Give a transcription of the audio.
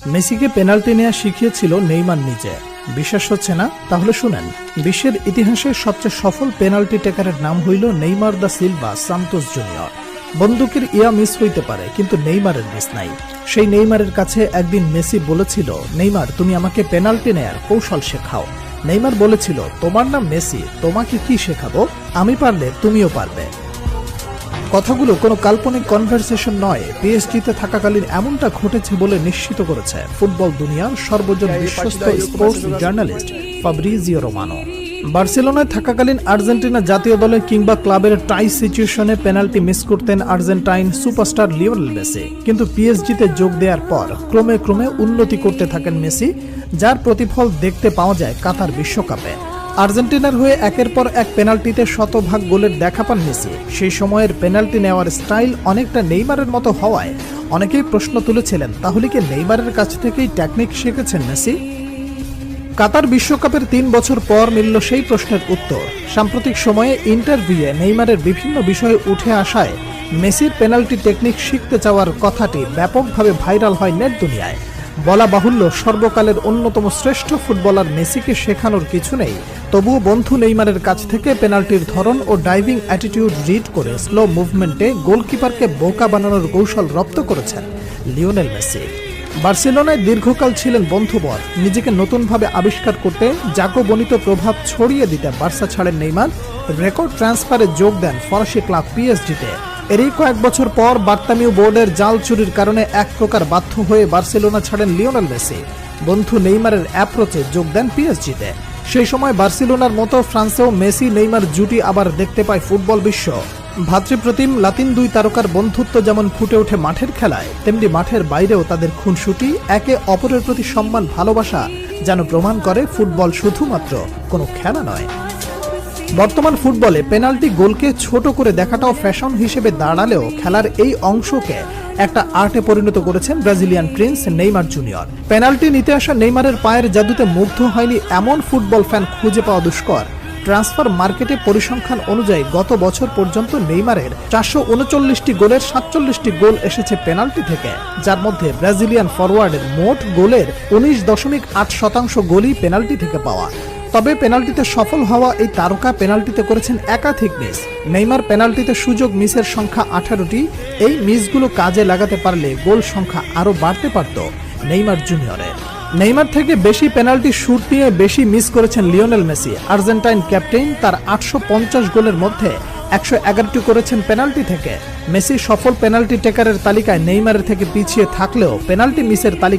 মেসিকে পেনাল্টি নেওয়া শিখিয়েছিল নেইমার নিজে। বিশ্বাস হচ্ছে না? তাহলে শুনেন। বিশ্বের ইতিহাসে সবচেয়ে সফল পেনাল্টি টেকারের নাম হইল Neymar da Silva Santos junior. বন্দুকের ইয়া মিস হইতে পারে, কিন্তু নেইমারের মিস নাই। সেই নেইমারের কাছে একদিন মেসি বলেছিল, নেইমার তুমি আমাকে পেনাল্টি নেয়ার কৌশল শেখাও। নেইমার বলেছিল, তোমার নাম মেসি, তোমাকে কি শেখাবো, আমি পারলে তুমিও পারবে। কথাগুলো কোনো কাল্পনিক কনভারসেশন নয়, পিএসজিতে থাকাকালীন এমনটা ঘটেছে বলে নিশ্চিত করেছে ফুটবল দুনিয়ার সর্বজন বিশ্বস্ত স্পোর্টস জার্নালিস্ট ফাব্রিজিও রোমানো। বার্সেলোনায় থাকাকালীন আর্জেন্টিনা জাতীয় দলের কিংবা ক্লাবের টাই সিচুয়েশনে পেনাল্টি মিস করতেন আর্জেন্টাইন সুপারস্টার লিওনেল মেসি। কিন্তু পিএসজিতে যোগ দেওয়ার পর ক্রমে ক্রমে উন্নতি করতে থাকেন মেসি, যার প্রতিফল দেখতে পাওয়া যায় কাতার বিশ্বকাপে। আর্জেন্টিনার হয়ে একের পর এক পেনাল্টিতে শতভাগ গোলের দেখা পান মেসি। সেই সময়ের পেনাল্টি নেওয়ার স্টাইল অনেকটা নেইমারের মতো হওয়ায় অনেকেই প্রশ্ন তুলেছিলেন, তাহলে কি নেইমারের কাছ থেকেই টেকনিক শিখেছেন মেসি? কাতার বিশ্বকাপের 3 বছর পর মিলল সেই প্রশ্নের উত্তর। সাম্প্রতিক সময়ে ইন্টারভিউয়ে নেইমারের বিভিন্ন বিষয়ে উঠে আসায় মেসির পেনাল্টি টেকনিক শিখতে চাওয়ার কথাটি ব্যাপকভাবে ভাইরাল হয় নেট দুনিয়ায়। বলা বাহুল্য, সর্বকালের অন্যতম শ্রেষ্ঠ ফুটবলার মেসিকে শেখানোর কিছু নেই, তবুও বন্ধু নেইমারের কাছ থেকে পেনাল্টির ধরন ও ডাইভিং অ্যাটিটিউড রিড করে স্লো মুভমেন্টে গোলকিপারকে বোকা বানানোর কৌশল রপ্ত করেছেন লিওনেল মেসি। বার্সেলোনায় দীর্ঘকাল ছিলেন বন্ধুবর। নিজেকে নতুনভাবে আবিষ্কার করতে জাকোবনিত প্রভাব ছড়িয়ে দিতে বার্সা ছাড়েন নেইমার। রেকর্ড ট্রান্সফারে যোগ দেন ফরাসি ক্লাব পিএসজিতে। এরই কয়েক বছর পর বার্তামিউ বোর্ডের জাল চুরির কারণে এক প্রকার বাধ্য হয়ে বার্সেলোনা ছাড়েন লিওনেল মেসি। বন্ধু নেইমারের অ্যাপ্রোচে যোগ দেন পিএসজিতে। সেই সময় বার্সেলোনার মতো ফ্রান্সেও মেসি নেইমার জুটি আবার দেখতে পায় ফুটবল বিশ্ব। ভ্রাতৃপ্রতিম লাতিন দুই তারকার বন্ধুত্ব যেমন ফুটে ওঠে মাঠের খেলায়, তেমনি মাঠের বাইরেও তাদের খুনসুটি, একে অপরের প্রতি সম্মান, ভালোবাসা যেন প্রমাণ করে ফুটবল শুধুমাত্র কোনো খেলা নয়। বর্তমান ফুটবলে পেনাল্টি গোলকে ছোট করে দেখাটাও ফ্যাশন হিসেবে দাঁড়ালেও খেলার এই অংশকে একটা আর্টে পরিণত করেছেন Brazilian Prince Neymar junior. Penalty নিতে আসা নেইমারের পায়ের জাদুতে মুগ্ধ হয়নি এমন ফুটবল ফ্যান খুঁজে পাওয়া দুষ্কর। ট্রান্সফার মার্কেটে পরিসংখ্যান অনুযায়ী গত বছর পর্যন্ত নেইমারের 439টি গোলের 47টি গোল এসেছে পেনাল্টি থেকে, যার মধ্যে ব্রাজিলিয়ান ফরওয়ার্ডের মোট গোলের 19.8% গোলই পেনাল্টি থেকে পাওয়া। তবে পেনাল্টিতে সফল হওয়া এই তারকা পেনাল্টিতে করেছেন একাধিক মিস। নেইমার পেনাল্টিতে সুযোগ মিসের সংখ্যা 18টি। এই মিসগুলো কাজে লাগাতে পারলে গোল সংখ্যা আরও বাড়তে পারত নেইমার জুনিয়রের। নেইমার থেকে বেশি পেনাল্টি শুট নিয়ে বেশি মিস করেছেন লিওনেল মেসি। আর্জেন্টাইন ক্যাপ্টেন তার 850 গোলের মধ্যে 111টি করেছেন পেনাল্টি থেকে। মেসি সফল পেনাল্টি টেকারের তালিকায় নেইমারের থেকে পিছিয়ে থাকলেও পেনাল্টি মিসের তালিকা